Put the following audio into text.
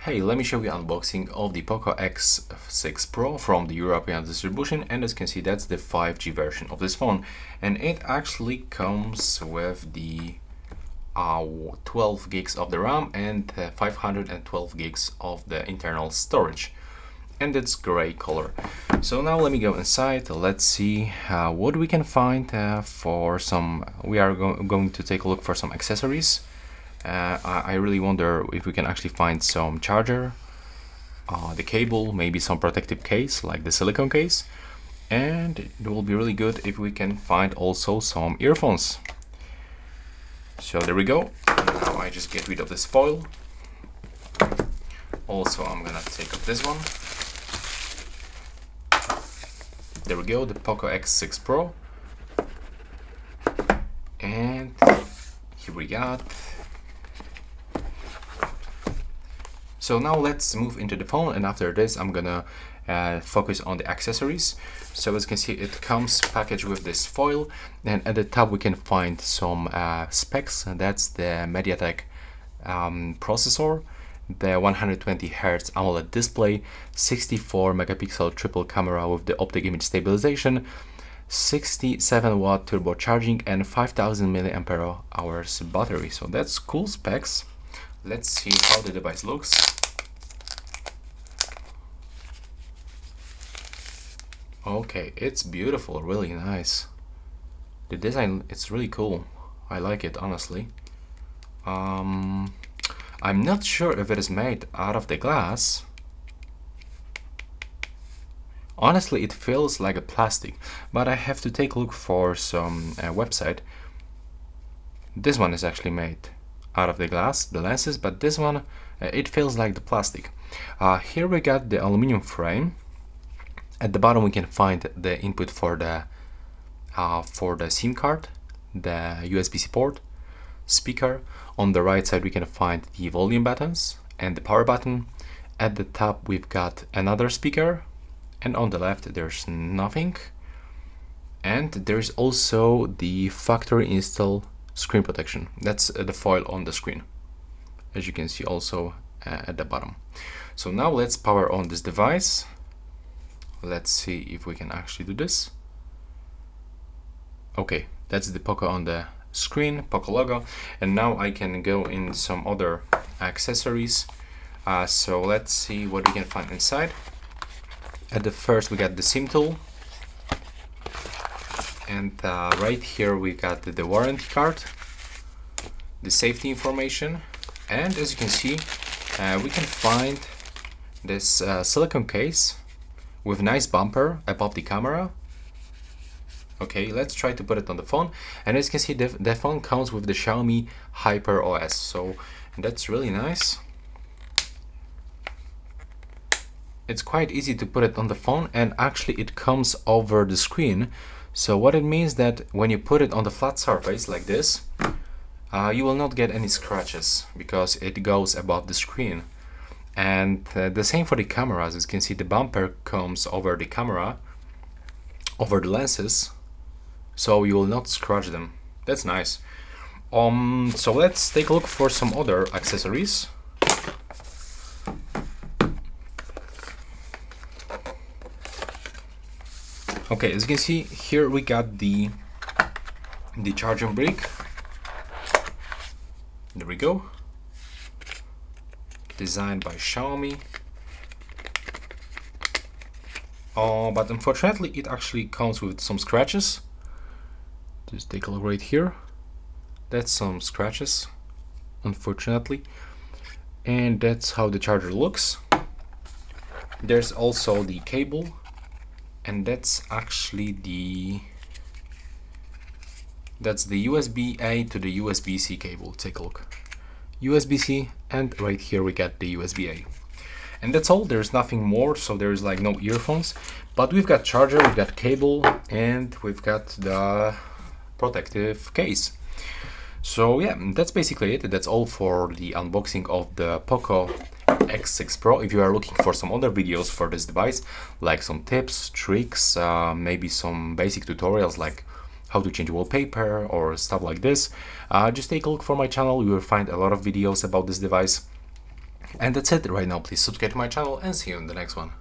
Hey, let me show you unboxing of the POCO X6 Pro from the European distribution, and as you can see that's the 5G version of this phone, and it actually comes with the 12 gigs of the RAM and 512 gigs of the internal storage, and it's gray color. So now let me go inside. Let's see what we can find for some. We are going to take a look for some accessories. I really wonder if we can actually find some charger, the cable, maybe some protective case like the silicone case, and it will be really good if we can find also some earphones. So there we go. Now I just get rid of this foil. Also I'm gonna take off this one. There we go, the POCO X6 Pro, and here we got. So now let's move into the phone, and after this I'm gonna focus on the accessories. So as you can see, it comes packaged with this foil, and at the top we can find some specs. And that's the MediaTek processor, the 120 Hz AMOLED display, 64 megapixel triple camera with the optic image stabilization, 67 watt turbo charging, and 5000 milliampere hours battery. So that's cool specs. Let's see how the device looks. Okay, it's beautiful, really nice. The design, it's really cool. I like it, honestly. I'm not sure if it is made out of the glass. Honestly, it feels like a plastic, but I have to take a look for some website. This one is actually made out of the glass, the lenses, but this one, it feels like the plastic. Here we got the aluminum frame. At the bottom we can find the input for the SIM card, the USB-C port, speaker. On the right side we can find the volume buttons and the power button. At the top we've got another speaker, and on the left there's nothing. And there's also the factory install screen protection. That's the foil on the screen, as you can see also at the bottom. So now let's power on this device. Let's see if we can actually do this. Okay, that's the POCO on the screen, POCO logo, and now I can go in some other accessories. So let's see what we can find inside. At the first we got the SIM tool, and right here we got the warranty card, the safety information, and as you can see we can find this silicone case with nice bumper above the camera. Okay, let's try to put it on the phone, and as you can see the phone comes with the Xiaomi Hyper OS, so that's really nice. It's quite easy to put it on the phone, and actually it comes over the screen. So what it means that when you put it on the flat surface like this, you will not get any scratches because it goes above the screen. And the same for the cameras. As you can see, the bumper comes over the camera, over the lenses, so you will not scratch them. That's nice. So let's take a look for some other accessories. Okay, as you can see here we got the charging brick. There we go. Designed by Xiaomi. But unfortunately it actually comes with some scratches. Just take a look right here. That's some scratches, unfortunately. And that's how the charger looks. There's also the cable, and that's actually the USB-A to the USB-C cable. Take a look. USB-C, and right here we got the USB-A, and that's all. There's nothing more, so there's like no earphones, but we've got charger, we've got cable, and we've got the protective case. So yeah, that's basically it. That's all for the unboxing of the POCO X6 Pro. If you are looking for some other videos for this device, like some tips, tricks, maybe some basic tutorials like how to change wallpaper or stuff like this, just take a look for my channel. You will find a lot of videos about this device. And that's it right now. Please subscribe to my channel and see you in the next one.